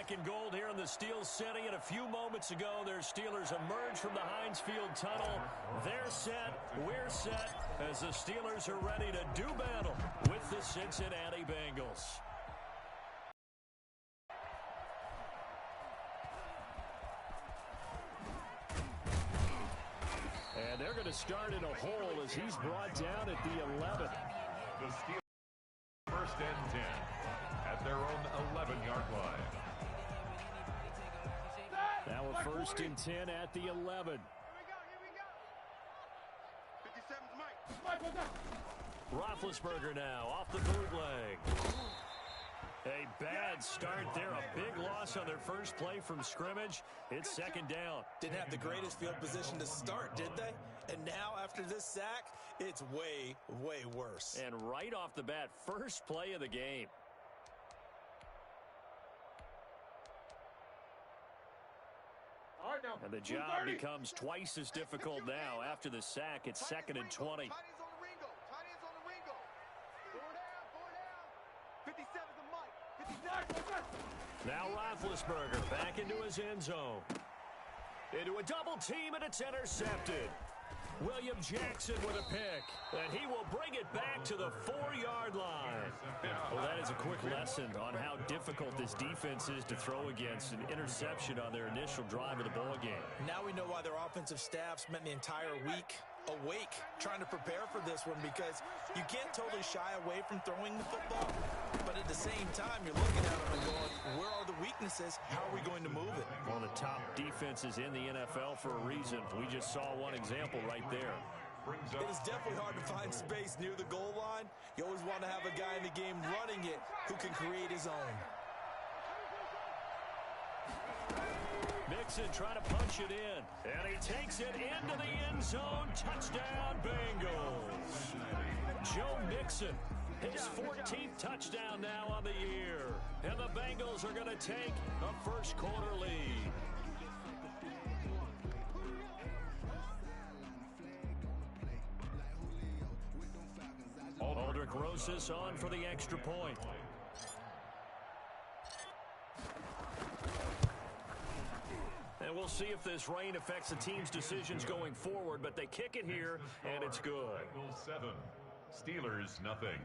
black and gold here in the Steel City. And a few moments ago, their Steelers emerged from the Heinz Field tunnel. They're set. We're set as the Steelers are ready to do battle with the Cincinnati Bengals. And they're going to start in a hole as he's brought down at the 11. The Steelers first and 10 at their own 11-yard line. Now a first and 10 at the 11. Here we go. 57's Mike. Roethlisberger now off the bootleg. A bad start there. A big loss on their first play from scrimmage. It's second down. Didn't have the greatest field position to start, did they? And now after this sack, it's way, way worse. And right off the bat, first play of the game. All right, now. And the job becomes twice as difficult now. After the sack, it's second and 20. Tight ends on the Ringo. Tight ends on the Ringo. Four down. 57's a Mike. 59. Now Roethlisberger back into his end zone. Into a double team, and it's intercepted. William Jackson with a pick, and he will bring it back to the 4-yard line. Well, that is a quick lesson on how difficult this defense is to throw against. An interception on their initial drive of the ball game. Now we know why their offensive staff spent the entire week awake trying to prepare for this one, because you can't totally shy away from throwing the football, but at the same time you're looking at them and going, where are the weaknesses? How are we going to move it? One of the top defenses in the NFL for a reason. We just saw one example right there. It is definitely hard to find space near the goal line. You always want to have a guy in the game running it who can create his own. Mixon trying to punch it in, and he takes it into the end zone. Touchdown, Bengals. Joe Mixon, his 14th touchdown now on the year. And the Bengals are going to take a first quarter lead. Aldrich Rosas on for the extra point. And we'll see if this rain affects the team's decisions going forward, but they kick it here, and it's good. Bengals 7, Steelers nothing.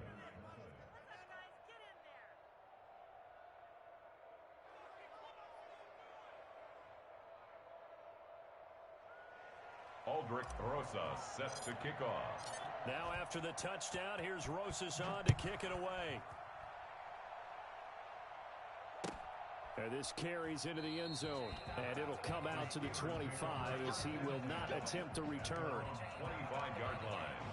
Aldrich Rosas set to kick off. Now after the touchdown, here's Rosas on to kick it away. And this carries into the end zone, and it'll come out to the 25 as he will not attempt to return. 25-yard line.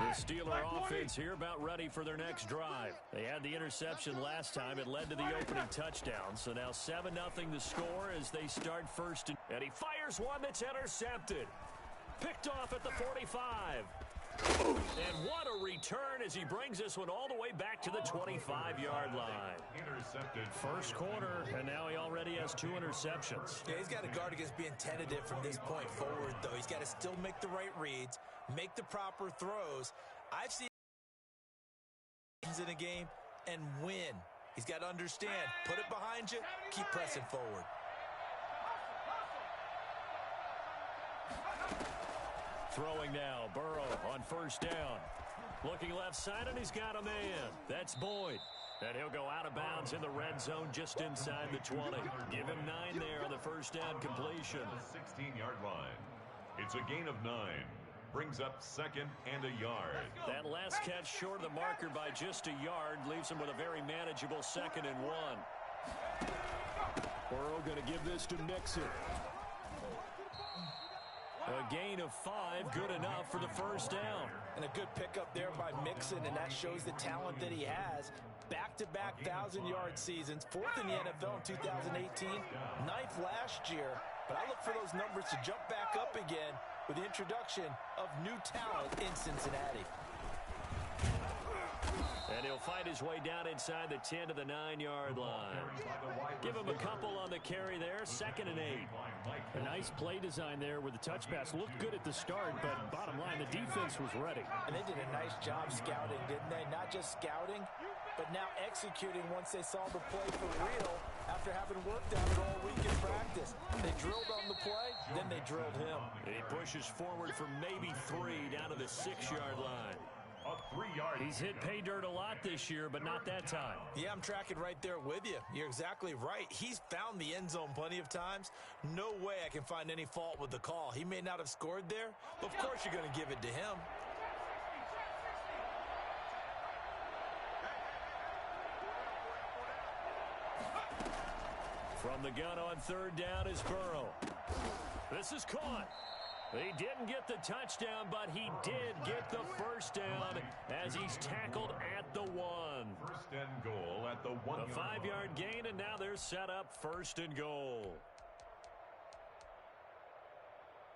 The Steeler offense here about ready for their next drive. They had the interception last time. It led to the opening touchdown. So now 7-0 the score as they start first. And he fires one that's intercepted. Picked off at the 45. And what a return as he brings this one all the way back to the 25-yard line. Intercepted. First quarter, and now he already has 2 interceptions. Yeah, he's got to guard against being tentative from this point forward, though. He's got to still make the right reads, make the proper throws. I've seen in a game and win. He's got to understand, put it behind you, keep pressing forward. Throwing now, Burrow on first down. Looking left side, and he's got a man. That's Boyd. And he'll go out of bounds in the red zone just inside the 20. Give him 9 there on the first down completion. 16-yard line. It's a gain of 9. Brings up second and a yard. That last catch short of the marker by just a yard leaves him with a very manageable 2nd and 1. Burrow going to give this to Mixon. A gain of 5, good enough for the first down. And a good pickup there by Mixon, and that shows the talent that he has. Back-to-back 1,000-yard seasons, 4th in the NFL in 2018, 9th last year. But I look for those numbers to jump back up again with the introduction of new talent in Cincinnati. And he'll fight his way down inside the 10 to the 9-yard line. Give him a couple on the carry there. 2nd and 8. A nice play design there where the touch pass looked good at the start, but bottom line, the defense was ready. And they did a nice job scouting, didn't they? Not just scouting, but now executing once they saw the play for real after having worked on it all week in practice. They drilled on the play, then they drilled him. And he pushes forward for maybe 3 down to the 6-yard line. He's hit pay dirt a lot this year, but not that time. Yeah, I'm tracking right there with you. You're exactly right. He's found the end zone plenty of times. No way I can find any fault with the call. He may not have scored there, but of course you're going to give it to him. From the gun on 3rd down is Burrow. This is caught. He didn't get the touchdown, but he did get the first down as he's tackled at the 1. 1st and goal at the 1. A 5-yard gain, and now they're set up 1st and goal.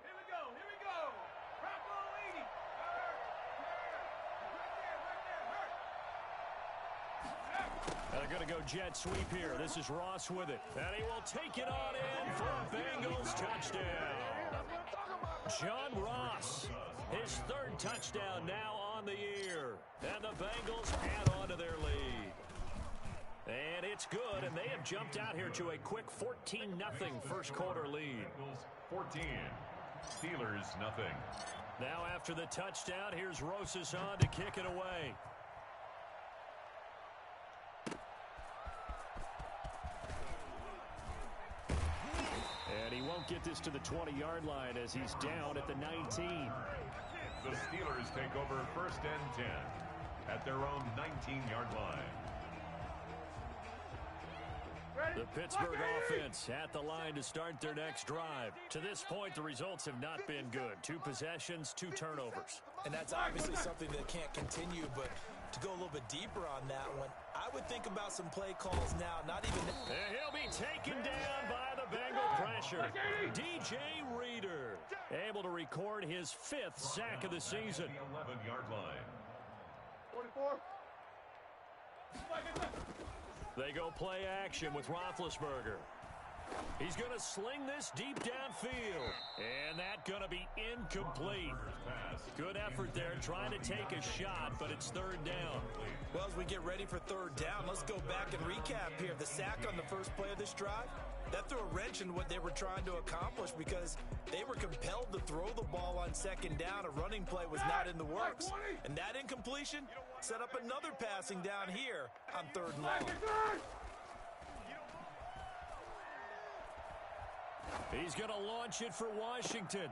Here we go. Here we go. Rocco Eady. And they're going to go jet sweep here. This is Ross with it. And he will take it on in for a Bengals touchdown. John Ross, his 3rd touchdown now on the year. And the Bengals add on to their lead. And it's good, and they have jumped out here to a quick 14-0 first quarter lead. 14. Steelers nothing. Now after the touchdown, here's Rosas on to kick it away. And he won't get this to the 20-yard line as he's down at the 19. The Steelers take over 1st and 10 at their own 19-yard line. The Pittsburgh offense at the line to start their next drive. To this point, the results have not been good. 2 possessions, 2 turnovers. And that's obviously something that can't continue, but to go a little bit deeper on that one, I would think about some play calls now, not even... And he'll be taken down by the Bengal pressure. DJ Reader able to record his 5th sack of the season. 11-yard line. 44. They go play action with Roethlisberger. He's going to sling this deep downfield. And that's going to be incomplete. Good effort there trying to take a shot, but it's 3rd down. Well, as we get ready for 3rd down, let's go back and recap here. The sack on the first play of this drive, that threw a wrench in what they were trying to accomplish because they were compelled to throw the ball on 2nd down. A running play was not in the works. And that incompletion set up another passing down here on 3rd and long. He's going to launch it for Washington.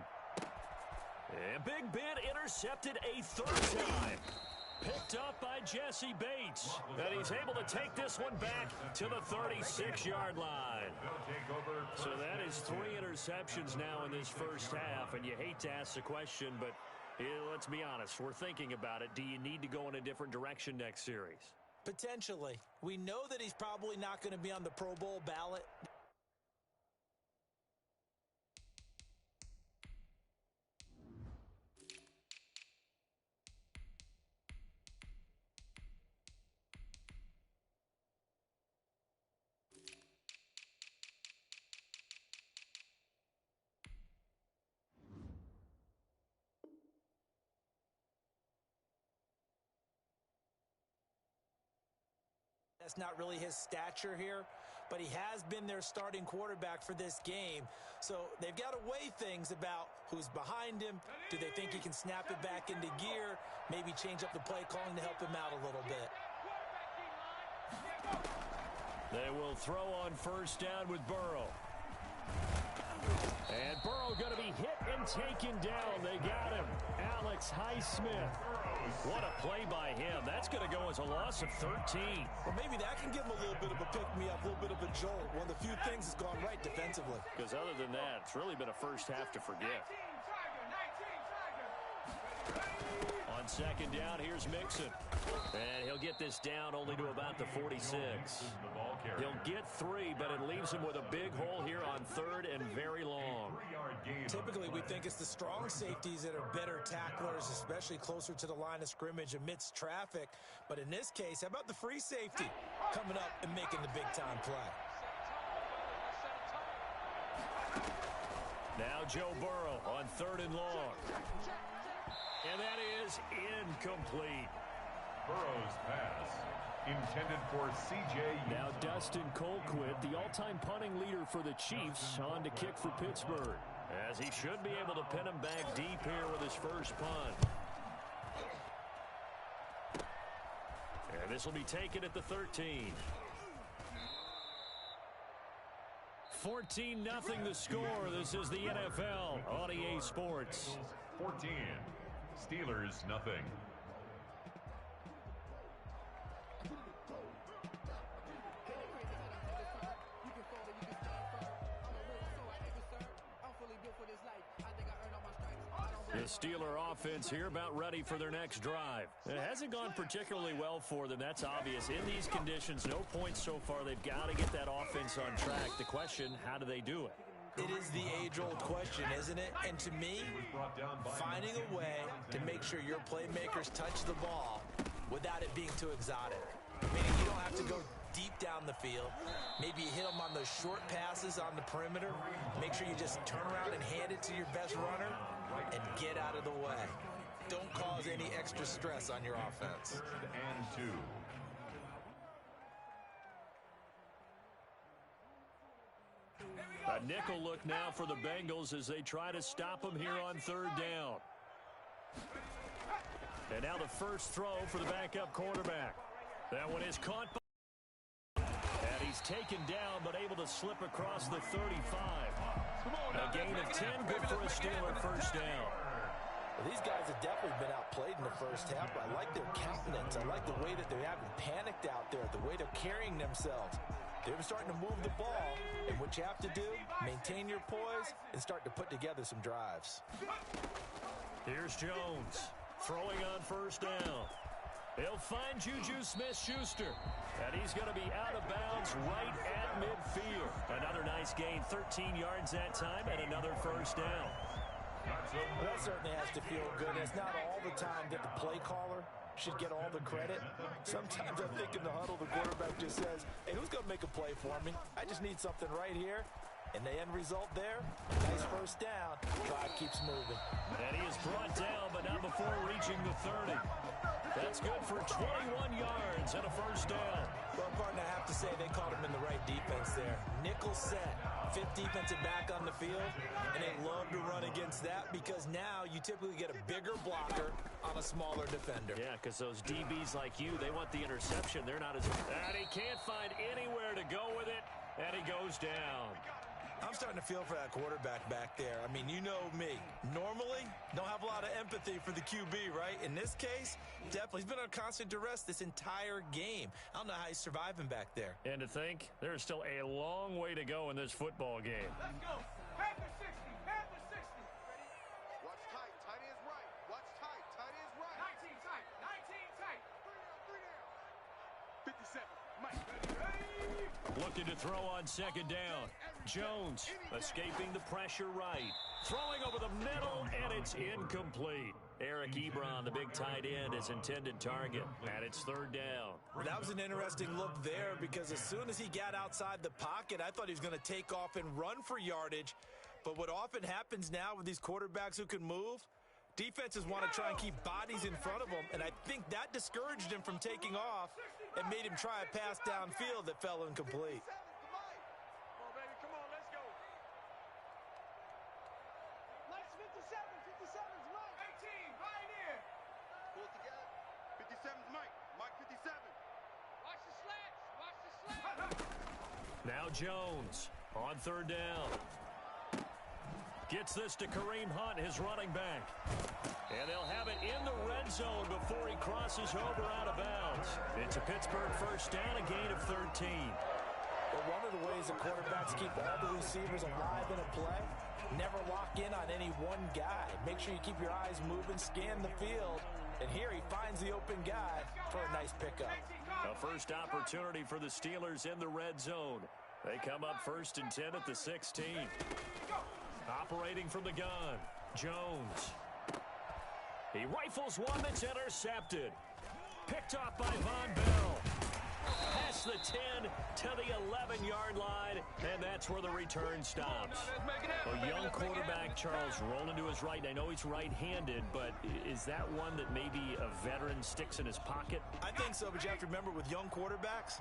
And Big Ben intercepted a 3rd time. Picked up by Jesse Bates. And he's able to take this one back to the 36-yard line. So that is 3 interceptions now in this first half. And you hate to ask the question, but let's be honest. We're thinking about it. Do you need to go in a different direction next series? Potentially. We know that he's probably not going to be on the Pro Bowl ballot. That's not really his stature here, but he has been their starting quarterback for this game. So they've got to weigh things about who's behind him. Do they think he can snap it back into gear? Maybe change up the play calling to help him out a little bit. They will throw on 1st down with Burrow. And Burrow going to be hit and taken down. They got him. Alex Highsmith. What a play by him. That's going to go as a loss of 13. Well, maybe that can give him a little bit of a pick-me-up, a little bit of a jolt. One of the few things that's gone right defensively. Because other than that, it's really been a first half to forget. On On second down, here's Mixon. And he'll get this down only to about the 46. He'll get 3, but it leaves him with a big hole here on third and very long. Typically, we think it's the strong safeties that are better tacklers, especially closer to the line of scrimmage amidst traffic. But in this case, how about the free safety coming up and making the big-time play? Now Joe Burrow on third and long. And that is incomplete. Burrow's pass intended for C.J. Now Dustin Colquitt, the all-time punting leader for the Chiefs, on to kick for Pittsburgh. As he should be able to pin him back deep here with his first punt. And this will be taken at the 13. 14-0 the score. This is the NFL on EA Sports. 14. Steelers, nothing. The Steeler offense here about ready for their next drive. It hasn't gone particularly well for them. That's obvious. In these conditions, no points so far. They've got to get that offense on track. The question, how do they do it? It is the age-old question, isn't it? And to me, finding a way to make sure your playmakers touch the ball without it being too exotic. Meaning you don't have to go deep down the field. Maybe you hit them on those short passes on the perimeter. Make sure you just turn around and hand it to your best runner and get out of the way. Don't cause any extra stress on your offense. And 2. A nickel look now for the Bengals as they try to stop him here on third down. And now the first throw for the backup quarterback. That one is caught by... And he's taken down but able to slip across the 35. A gain of 10, good for a Steeler first down. Well, these guys have definitely been outplayed in the first half, but I like their countenance. I like the way that they haven't panicked out there, the way they're carrying themselves. They're starting to move the ball, and what you have to do, maintain your poise and start to put together some drives. Here's Jones throwing on first down. He'll find Juju Smith-Schuster, and he's going to be out of bounds right at midfield. Another nice gain, 13 yards that time, and another first down. Well, that certainly has to feel good. It's not all the time that the play caller should get all the credit. Sometimes I think in the huddle, the quarterback just says, hey, who's going to make a play for me? I just need something right here. And the end result there, nice first down. Drive keeps moving. And he is brought down, but not before reaching the 30. That's good for 21 yards and a first down. Well, partner, I have to say they caught him in the right defense there. Nickel set, 5th defensive back on the field, and they love to run against that because now you typically get a bigger blocker on a smaller defender. Yeah, because those DBs like you, they want the interception. They're not as... And he can't find anywhere to go with it, and he goes down. I'm starting to feel for that quarterback back there. I mean, you know me. Normally, don't have a lot of empathy for the QB, right? In this case, definitely. He's been on constant duress this entire game. I don't know how he's surviving back there. And to think, there's still a long way to go in this football game. Let's go. Panther 60. Panther 60. Ready? Watch tight. Tight is right. Watch tight. Tight is right. 19 tight. 19 tight. 3 down. 57. Mike. Ready? Looking to throw on second down. Jones escaping the pressure right. Throwing over the middle, and it's incomplete. Eric Ebron, the big tight end, is intended target. And it's third down. That was an interesting look there because as soon as he got outside the pocket, I thought he was going to take off and run for yardage. But what often happens now with these quarterbacks who can move, defenses want to try and keep bodies in front of them, and I think that discouraged him from taking off and made him try a pass downfield that fell incomplete. Now Jones on third down. Gets this to Kareem Hunt, his running back. And they'll have it in the red zone before he crosses over out of bounds. It's a Pittsburgh first down, a gain of 13. Well, one of the ways the quarterbacks keep all the receivers alive in a play, never lock in on any one guy. Make sure you keep your eyes moving, scan the field, And here he finds the open guy for a nice pickup. A first opportunity for the Steelers in the red zone. They come up 1st and 10 at the 16. Operating from the gun, Jones. He rifles one that's intercepted. Picked off by Von Bell. Past the 10 to the 11-yard line, and that's where the return stops. A young quarterback, Charles, rolling to his right. I know he's right-handed, but is that one that maybe a veteran sticks in his pocket? I think so, but you have to remember with young quarterbacks,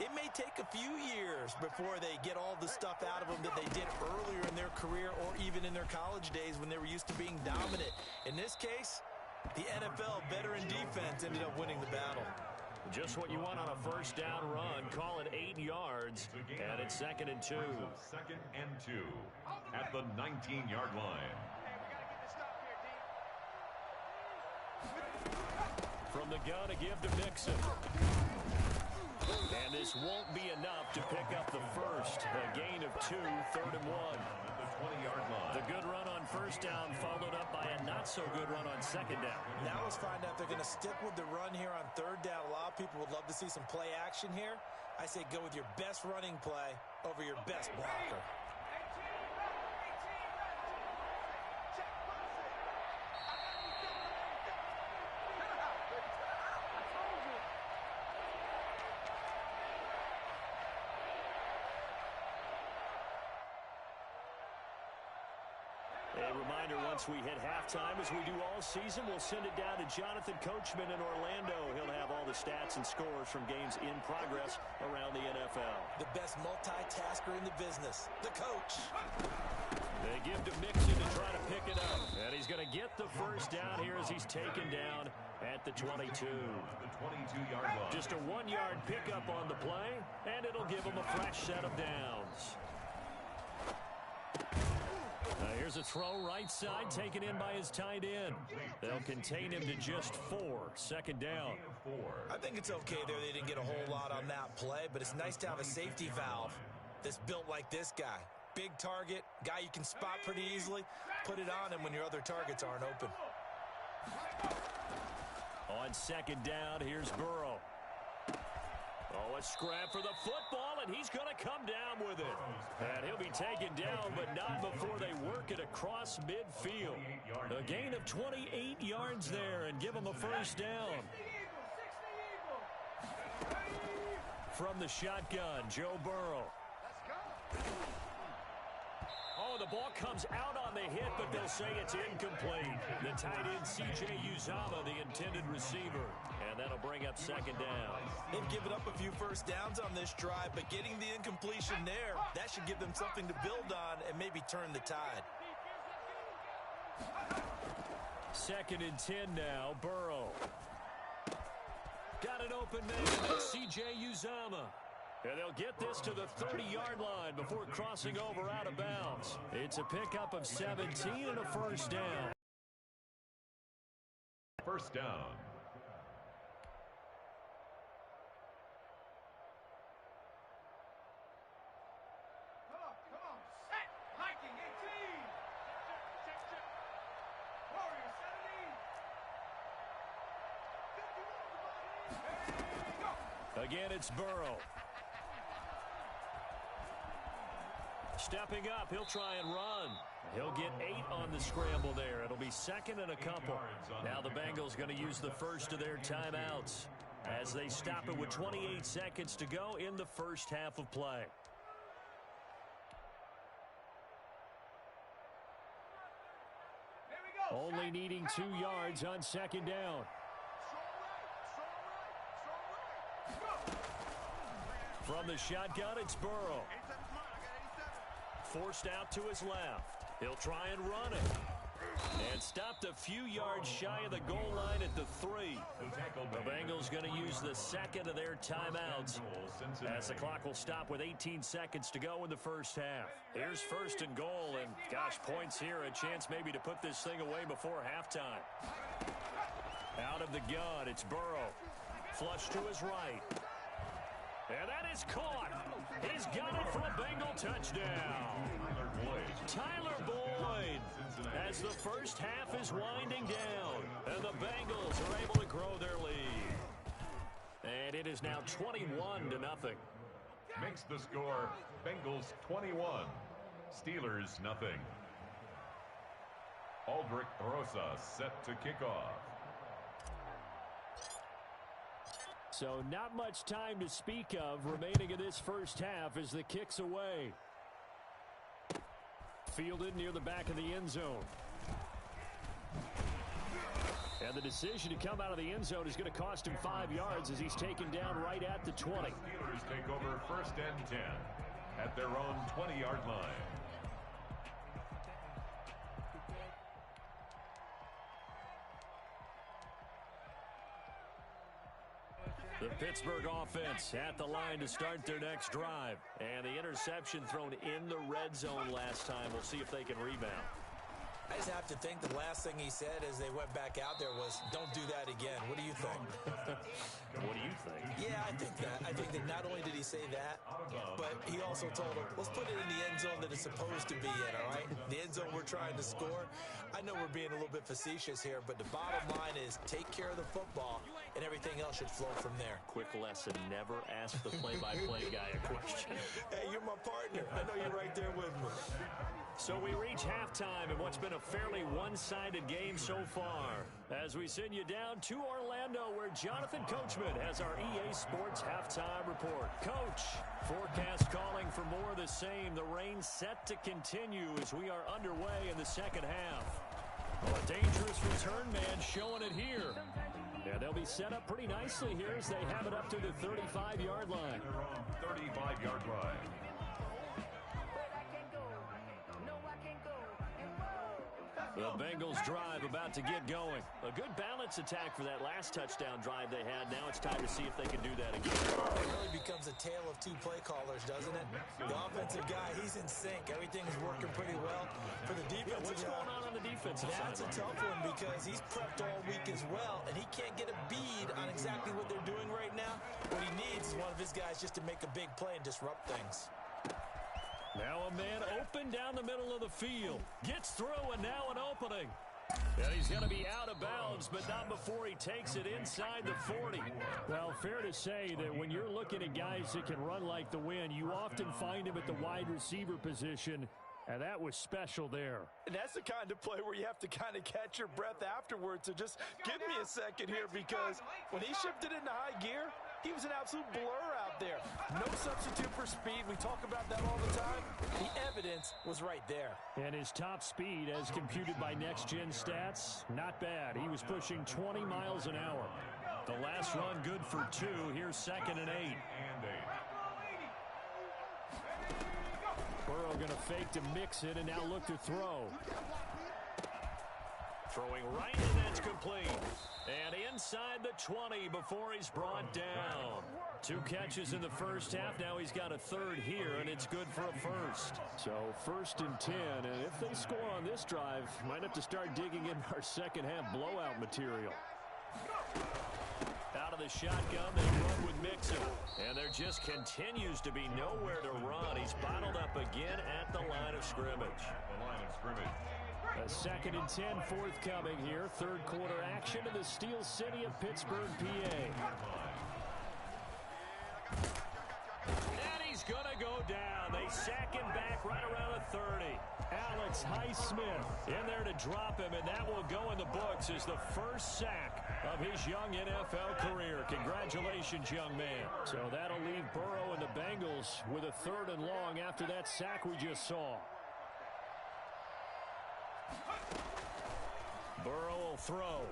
it may take a few years before they get all the stuff out of them that they did earlier in their career or even in their college days when they were used to being dominant. In this case, the NFL veteran defense ended up winning the battle. Just what you want on a first down run. Call it 8 yards, and it's 2nd and 2. 2nd and 2 at the 19-yard line. From the gun, a give to Mixon. And this won't be enough to pick up the first. A gain of 2, 3rd and 1. The 20-yard line. The good run on first down followed up by a not-so-good run on 2nd down. Now let's find out if they're going to stick with the run here on 3rd down. A lot of people would love to see some play action here. I say go with your best running play over your best blocker. A reminder, once we hit halftime, as we do all season, we'll send it down to Jonathan Coachman in Orlando. He'll have all the stats and scores from games in progress around the NFL. The best multitasker in the business, the coach. They give to Mixon to try to pick it up. And he's going to get the first down here as he's taken down at the 22. The 22-yard line. Just a 1-yard pickup on the play, and it'll give him a fresh set of downs. Here's a throw right side taken in by his tight end. They'll contain him to just 4. 2nd down. I think it's okay there. They didn't get a whole lot on that play, but it's nice to have a safety valve that's built like this guy. Big target, guy you can spot pretty easily. Put it on him when your other targets aren't open. On 2nd down, here's Burrow. Oh, a scrap for the football, and he's going to come down with it. And he'll be taken down, but not before they work it across midfield. A gain of 28 yards there, and give him a first down. From the shotgun, Joe Burrow. Oh, the ball comes out on the hit, but they'll say it's incomplete. The tight end, C.J. Uzomah, the intended receiver. And that'll bring up 2nd down. They've given up a few first downs on this drive, but getting the incompletion there, that should give them something to build on and maybe turn the tide. 2nd and 10 now, Burrow. Got an open man, that's C.J. Uzomah. And they'll get this to the 30-yard line before crossing over out of bounds. It's a pickup of 17 and a first down. First down. Come on, set, Viking 18. Check. Warrior 70. 51, Again, it's Burrow. Stepping up, he'll try and run. He'll get 8 on the scramble there. It'll be 2nd and a couple. Now the Bengals going to use the first of their timeouts as they stop it with 28 seconds to go in the first half of play. Only needing 2 yards on 2nd down. From the shotgun, it's Burrow. Forced out to his left. He'll try and run it. And stopped a few yards shy of the goal line at the 3. The Bengals going to use the 2nd of their timeouts as the clock will stop with 18 seconds to go in the first half. Here's 1st and goal, and gosh, points here, a chance maybe to put this thing away before halftime. Out of the gun, it's Burrow. Flush to his right. And that is caught. He's got it for a Bengal touchdown. Tyler Boyd, as the first half is winding down, and the Bengals are able to grow their lead. And it is now 21-0. Makes the score Bengals 21, Steelers nothing. Aldrich Rosa set to kick off. So not much time to speak of remaining in this first half as the kick's away. Fielded near the back of the end zone. And the decision to come out of the end zone is going to cost him 5 yards as he's taken down right at the 20. Steelers take over 1st and 10 at their own 20-yard line. The Pittsburgh offense at the line to start their next drive. And the interception thrown in the red zone last time. We'll see if they can rebound. I just have to think the last thing he said as they went back out there was, don't do that again. What do you think? What do you think? Yeah, I think that. I think that not only did he say that, but he also told him, let's put it in the end zone that it's supposed to be in, all right? The end zone we're trying to score. I know we're being a little bit facetious here, but the bottom line is take care of the football, and everything else should flow from there. Quick lesson, never ask the play-by-play guy a question. Hey, you're my partner. I know you're right there with me. So we reach halftime in what's been a fairly one-sided game so far. As we send you down to Orlando, where Jonathan Coachman has our EA Sports halftime report. Coach, forecast calling for more of the same. The rain set to continue as we are underway in the second half. Oh, a dangerous return man showing it here. Yeah, they'll be set up pretty nicely here as they have it up to the 35-yard line. 35-yard line. The Bengals drive about to get going. A good balance attack for that last touchdown drive they had. Now it's time to see if they can do that again. It really becomes a tale of two play callers, doesn't it? The offensive guy, he's in sync. Everything's working pretty well. For the defensive What's going on the defensive side? That's a tough one because he's prepped all week as well, and he can't get a bead on exactly what they're doing right now. What he needs is one of his guys just to make a big play and disrupt things. Now a man open down the middle of the field. Gets through, and now an opening. And he's going to be out of bounds, but not before he takes it inside the 40. Well, fair to say that when you're looking at guys that can run like the wind, you often find him at the wide receiver position, and that was special there. And that's the kind of play where you have to kind of catch your breath afterwards. So just give me a second here, because when he shifted into high gear, he was an absolute blur out there. No substitute for speed. We talk about that all the time. The evidence was right there. And his top speed, as computed by Next Gen Stats, not bad. He was pushing 20 miles an hour. The last run good for 2. Here's 2nd and 8. Burrow going to fake to mix it and now look to throw. Throwing right, and that's complete. And inside the 20 before he's brought down. 2 catches in the first half. Now he's got a 3rd here, and it's good for a 1st. So 1st and 10, and if they score on this drive, might have to start digging in our second half blowout material. Out of the shotgun, they run with Mixon. And there just continues to be nowhere to run. He's bottled up again at the line of scrimmage. A 2nd and 10 forthcoming here. 3rd quarter action in the Steel City of Pittsburgh, PA. And he's going to go down. They sack him back right around the 30. Alex Highsmith in there to drop him, and that will go in the books as the first sack of his young NFL career. Congratulations, young man. So that'll leave Burrow and the Bengals with a 3rd and long after that sack we just saw. Burrow will throw.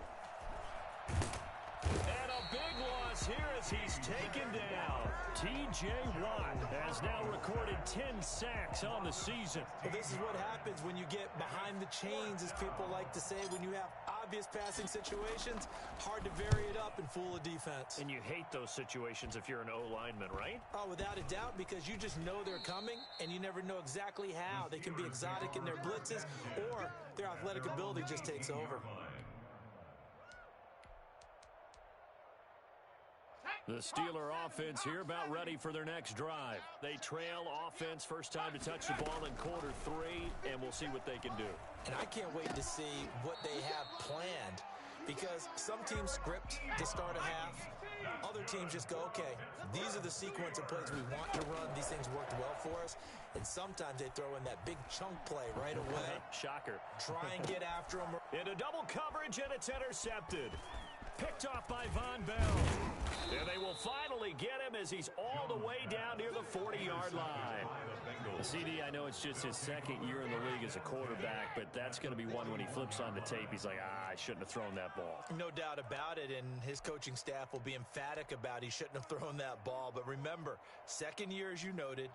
And a big loss here as he's taken down. T.J. Watt has now recorded 10 sacks on the season. Well, this is what happens when you get behind the chains, as people like to say. When you have obvious passing situations, hard to vary it up and fool a defense. And you hate those situations if you're an O-lineman, right? Oh, without a doubt, because you just know they're coming, and you never know exactly how. They can be exotic in their blitzes, or their athletic ability just takes over. The Steeler offense here about ready for their next drive. They trail offense, first time to touch the ball in quarter 3, and we'll see what they can do. And I can't wait to see what they have planned, because some teams script to start a half. Other teams just go, okay, these are the sequence of plays we want to run. These things worked well for us. And sometimes they throw in that big chunk play right away. Shocker. Try and get after them. Into double coverage, and it's intercepted. Picked off by Von Bell. And they will finally get him as he's all the way down near the 40-yard line. CD, I know it's just his second year in the league as a quarterback, but that's going to be one when he flips on the tape. He's like, I shouldn't have thrown that ball. No doubt about it, and his coaching staff will be emphatic about he shouldn't have thrown that ball. But remember, second year, as you noted,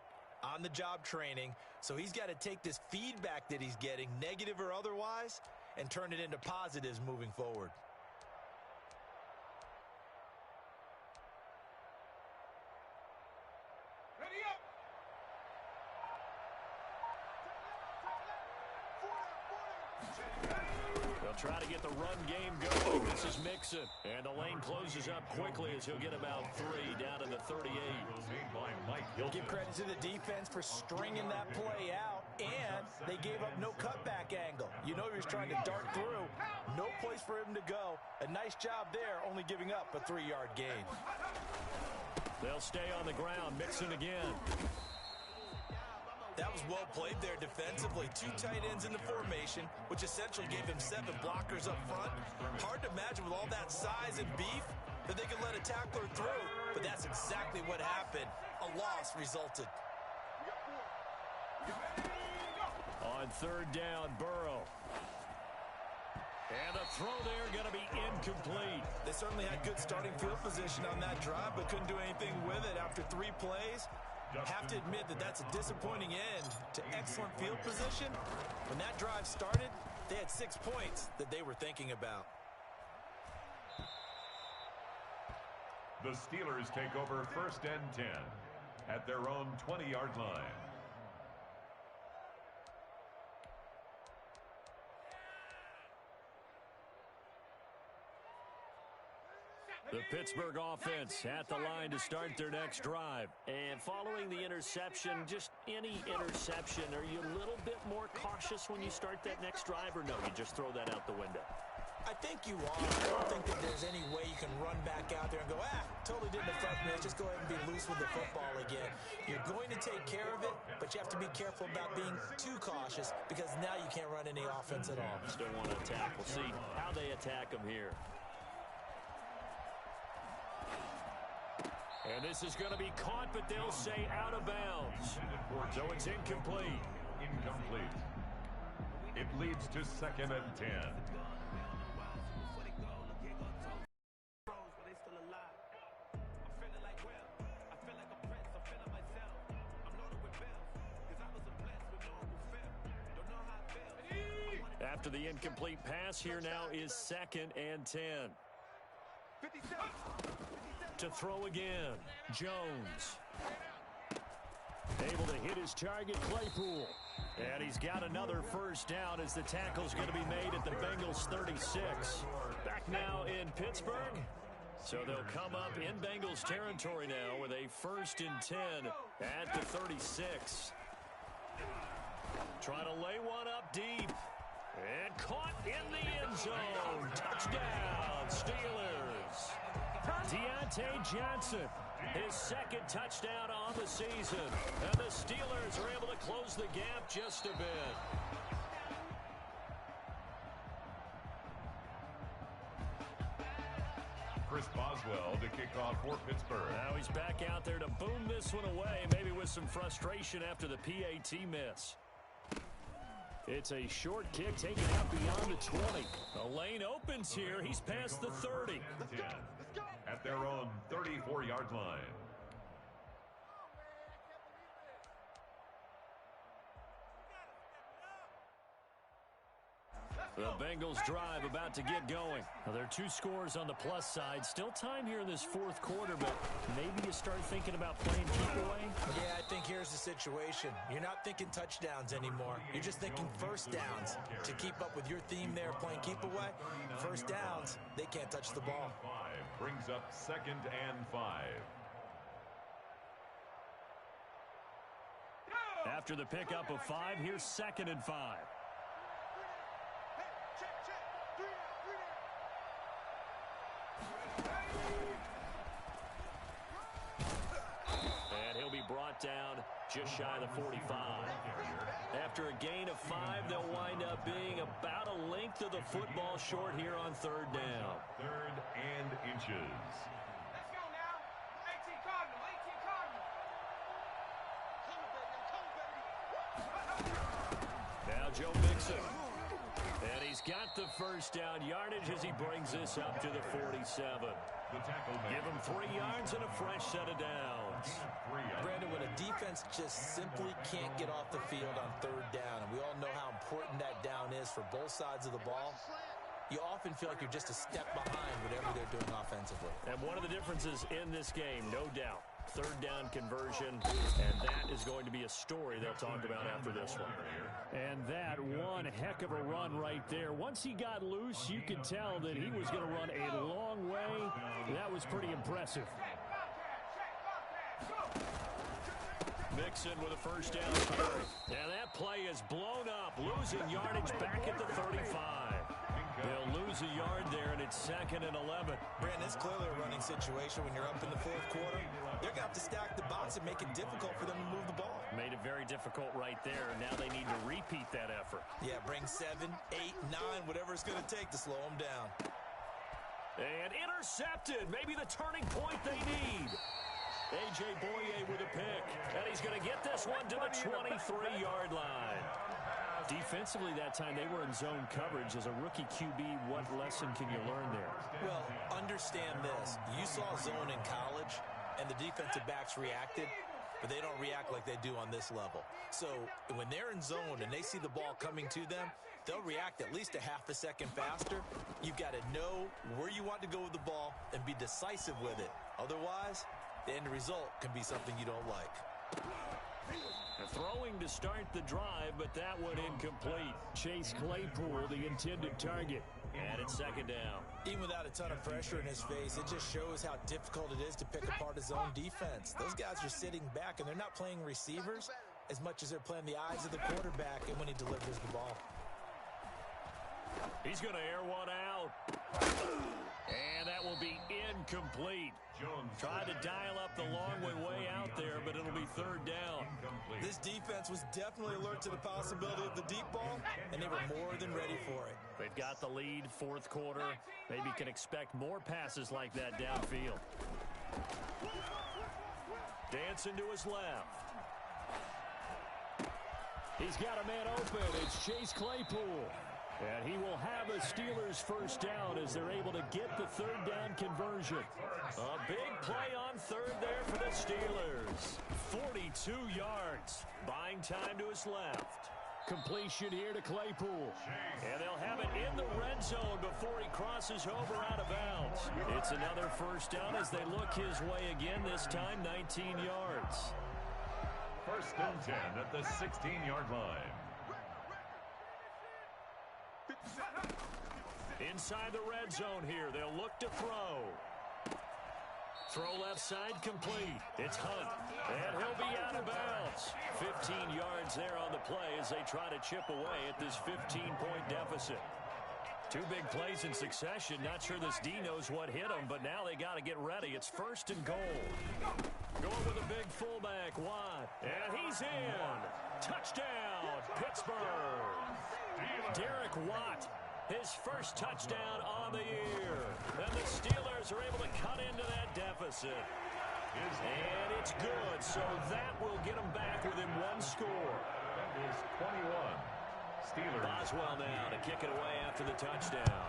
on-the-job training, so he's got to take this feedback that he's getting, negative or otherwise, and turn it into positives moving forward. Try to get the run game going. This is Mixon. And the lane closes up quickly as he'll get about 3 down to the 38. Give credit to the defense for stringing that play out, and they gave up no cutback angle. You know he was trying to dart through. No place for him to go. A nice job there, only giving up a 3-yard gain. They'll stay on the ground. Mixon again. That was well played there defensively. 2 tight ends in the formation, which essentially gave him 7 blockers up front. Hard to imagine with all that size and beef that they could let a tackler through, but that's exactly what happened. A loss resulted. On 3rd down, Burrow. And the throw there going to be incomplete. They certainly had good starting field position on that drive, but couldn't do anything with it after 3 plays. Have to admit that that's a disappointing end to excellent field position. When that drive started, they had 6 points that they were thinking about. The Steelers take over 1st and 10 at their own 20-yard line. The Pittsburgh offense at the line to start their next drive. And following the interception, just any interception, are you a little bit more cautious when you start that next drive, or no, you just throw that out the window? I think you are. I don't think that there's any way you can run back out there and go, totally didn't affect me. Just go ahead and be loose with the football again. You're going to take care of it, but you have to be careful about being too cautious, because now you can't run any offense at all. Still want to attack. We'll see how they attack them here. And this is going to be caught, but they'll say out of bounds. So it's incomplete. Incomplete. It leads to 2nd and 10. After the incomplete pass, here now is 2nd and 10. 57. To throw again, Jones. Able to hit his target, Claypool. And he's got another first down as the tackle's going to be made at the Bengals 36. Back now in Pittsburgh. So they'll come up in Bengals territory now with a 1st and 10 at the 36. Trying to lay one up deep. And caught in the end zone. Touchdown, Steelers. Deontay Johnson, his 2nd touchdown on the season. And the Steelers are able to close the gap just a bit. Chris Boswell to kick off for Pittsburgh. Now he's back out there to boom this one away, maybe with some frustration after the PAT miss. It's a short kick taken out beyond the 20. The lane opens here. He's past the 30. At their own 34-yard line. The Bengals drive about to get going. Well, there are 2 scores on the plus side. Still time here in this 4th quarter, but maybe you start thinking about playing keep away? Yeah, I think here's the situation. You're not thinking touchdowns anymore. You're just thinking first downs. To keep up with your theme there, playing keep away, first downs, they can't touch the ball. Brings up 2nd and 5. After the pickup of 5, here's 2nd and 5. And he'll be brought down just shy of the 45. After a gain of 5, they'll wind up being about a length of the football short here on 3rd down. 3rd and inches. Let's go now. 18 Cardinal, 18 Cardinal. Come, baby. Now Joe Mixon. And he's got the first down yardage as he brings this up to the 47. The tackle Give him 3 yards and a fresh set of downs. Brandon, when a defense just simply can't get off the field on 3rd down, and we all know how important that down is for both sides of the ball, you often feel like you're just a step behind whatever they're doing offensively. And one of the differences in this game, no doubt, 3rd down conversion, and that is going to be a story they'll talk about after this one. And that one heck of a run right there. Once he got loose, you could tell that he was going to run a long way. That was pretty impressive. Mixon with a first down carry. And that play is blown up, losing yardage back at the 35. They'll lose a yard there, and it's 2nd and 11. Brandon, it's clearly a running situation when you're up in the 4th quarter. They're going to have to stack the box and make it difficult for them to move the ball. Made it very difficult right there. Now they need to repeat that effort. Yeah, bring 7, 8, 9, whatever it's going to take to slow them down. And intercepted. Maybe the turning point they need. A.J. Boye with a pick. And he's going to get this one to the 23-yard line. Defensively that time, they were in zone coverage. As a rookie QB, what lesson can you learn there? Well, understand this. You saw zone in college, and the defensive backs reacted, but they don't react like they do on this level. So when they're in zone and they see the ball coming to them, they'll react at least a half a second faster. You've got to know where you want to go with the ball and be decisive with it. Otherwise, the end result can be something you don't like. Throwing to start the drive, but that one incomplete. Chase Claypool, the intended target. And it's 2nd down. Even without a ton of pressure in his face, it just shows how difficult it is to pick apart his own defense. Those guys are sitting back, and they're not playing receivers as much as they're playing the eyes of the quarterback and when he delivers the ball. He's going to air one out. And that will be incomplete. Tried to dial up the long way out there, but it'll be 3rd down. This defense was definitely alert to the possibility of the deep ball, and they were more than ready for it. They've got the lead, 4th quarter. Maybe can expect more passes like that downfield. Dancing to his left. He's got a man open. It's Chase Claypool. And he will have a Steelers first down as they're able to get the 3rd down conversion. A big play on 3rd there for the Steelers. 42 yards. Buying time to his left. Completion here to Claypool. And they'll have it in the red zone before he crosses over out of bounds. It's another first down as they look his way again, this time 19 yards. 1st and 10 at the 16-yard line. Inside the red zone here, they'll look to throw. Throw left side complete. It's Hunt, and he'll be out of bounds. 15 yards there on the play as they try to chip away at this 15-point deficit. 2 big plays in succession. Not sure this D knows what hit him, but now they got to get ready. It's 1st and goal. Going with a big fullback, Watt, and he's in. Touchdown, Pittsburgh. Derek Watt, his first touchdown on the year. And the Steelers are able to cut into that deficit. And it's good, so that will get them back within 1 score. That is 21. Steelers. Boswell now to kick it away after the touchdown.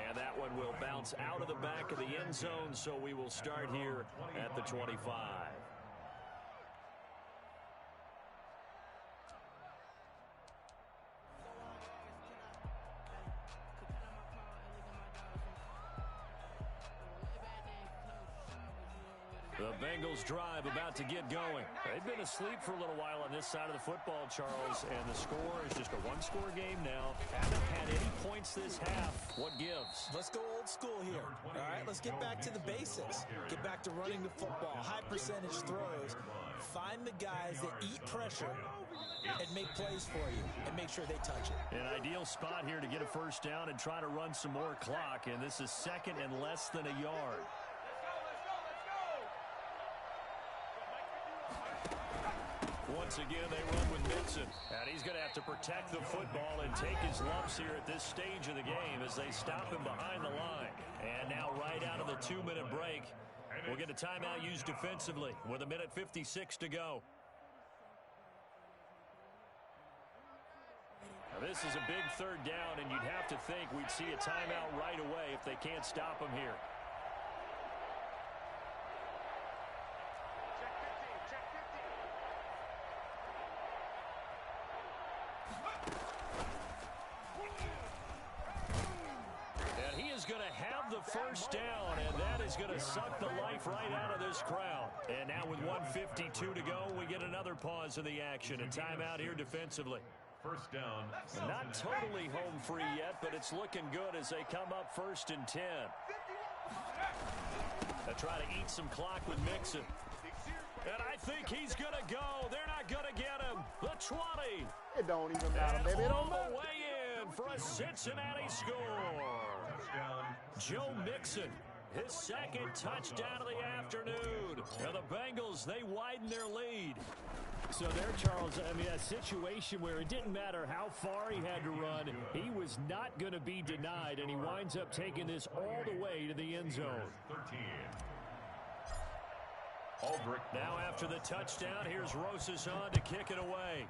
And that one will bounce out of the back of the end zone, so we will start here at the 25. The The Bengals drive about to get going. They've been asleep for a little while on this side of the football, Charles, and the score is just a one-score game now. Haven't had any points this half. What gives? Let's go old school here. All right, let's get back to the basics. Get back to running the football, high percentage throws. Find the guys that eat pressure and make plays for you and make sure they touch it. An ideal spot here to get a first down and try to run some more clock, and this is second and less than a yard. Once again, they run with Mixon. And he's going to have to protect the football and take his lumps here at this stage of the game as they stop him behind the line. And now right out of the 2-minute break, we'll get a timeout used defensively with 1:56 to go. Now this is a big third down, and you'd have to think we'd see a timeout right away if they can't stop him here. Going to have the first down, and that is going to suck the life right out of this crowd. And now with 1:52 to go, we get another pause in the action. A timeout here defensively. First down. Not totally home free yet, but it's looking good as they come up 1st and 10. They try to eat some clock with Mixon. And I think he's going to go. They're not going to get him. The 20. It don't even matter, baby. It don't matter. All the way in for a Cincinnati score. Joe Mixon, his second touchdown of the afternoon. And the Bengals, they widen their lead. So there, Charles, I mean, a situation where it didn't matter how far he had to run, he was not going to be denied, and he winds up taking this all the way to the end zone. 13. Now after the touchdown, here's Rosas on to kick it away.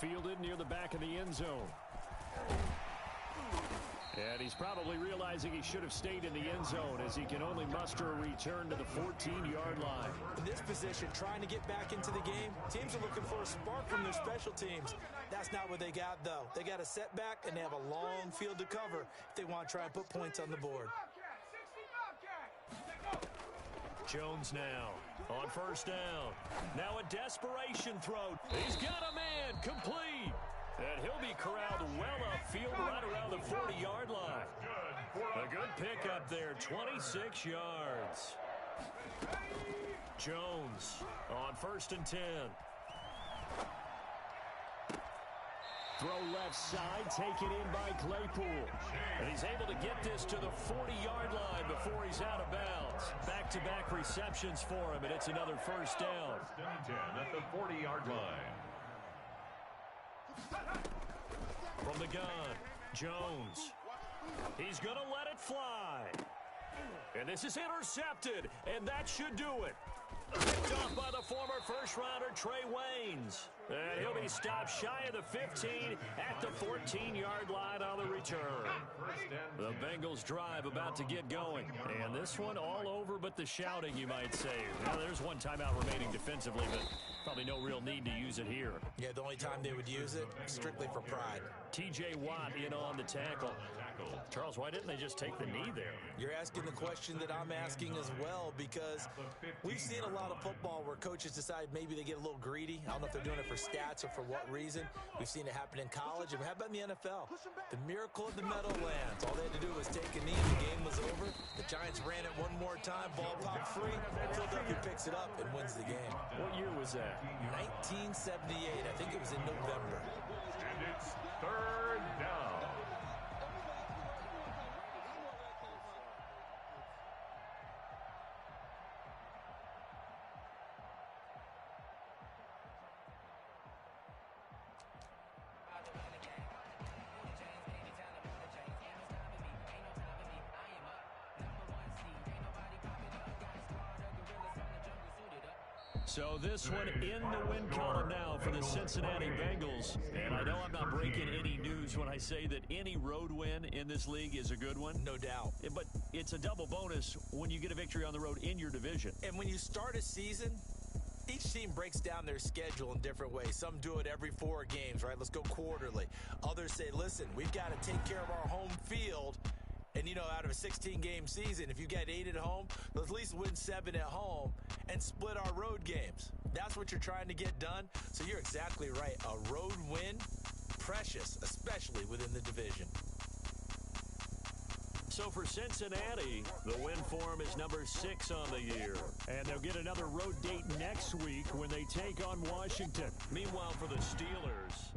Fielded near the back of the end zone. And he's probably realizing he should have stayed in the end zone as he can only muster a return to the 14-yard line. In this position, trying to get back into the game, teams are looking for a spark from their special teams. That's not what they got, though. They got a setback, and they have a long field to cover if they want to try and put points on the board. Jones now on first down. Now a desperation throw. He's got a man complete. And he'll be corralled well upfield right around the 40-yard line. A good pickup there, 26 yards. Jones on 1st and 10. Throw left side, taken in by Claypool. And he's able to get this to the 40-yard line before he's out of bounds. Back-to-back receptions for him, and it's another first down. 10 at the 40-yard line. From the gun, Jones. He's going to let it fly. And this is intercepted, and that should do it. Picked off by the former first-rounder Trey Waynes. And he'll be stopped shy of the 15 at the 14-yard line on the return. The Bengals drive about to get going. And this one all over but the shouting, you might say. Now, there's one timeout remaining defensively, but probably no real need to use it here. Yeah, the only time they would use it, strictly for pride. T.J. Watt in on the tackle. Charles, why didn't they just take the knee there? You're asking the question that I'm asking as well, because we've seen a lot of football where coaches decide maybe they get a little greedy. I don't know if they're doing it for stats or for what reason. We've seen it happen in college, and how about in the NFL? The miracle of the Meadowlands. All they had to do was take a knee, and the game was over. The Giants ran it one more time, ball popped free. Philadelphia picks it up and wins the game. What year was that? 1978. I think it was in November. And it's third down. So this one in the win column now for the Cincinnati Bengals. And I know I'm not breaking any news when I say that any road win in this league is a good one. No doubt. But it's a double bonus when you get a victory on the road in your division. And when you start a season, each team breaks down their schedule in different ways. Some do it every 4 games, right? Let's go quarterly. Others say, listen, we've got to take care of our home field and And, out of a 16-game season, if you get 8 at home, let's at least win 7 at home and split our road games. That's what you're trying to get done. So you're exactly right. A road win, precious, especially within the division. So for Cincinnati, the win form is number 6 on the year. And they'll get another road date next week when they take on Washington. Meanwhile, for the Steelers,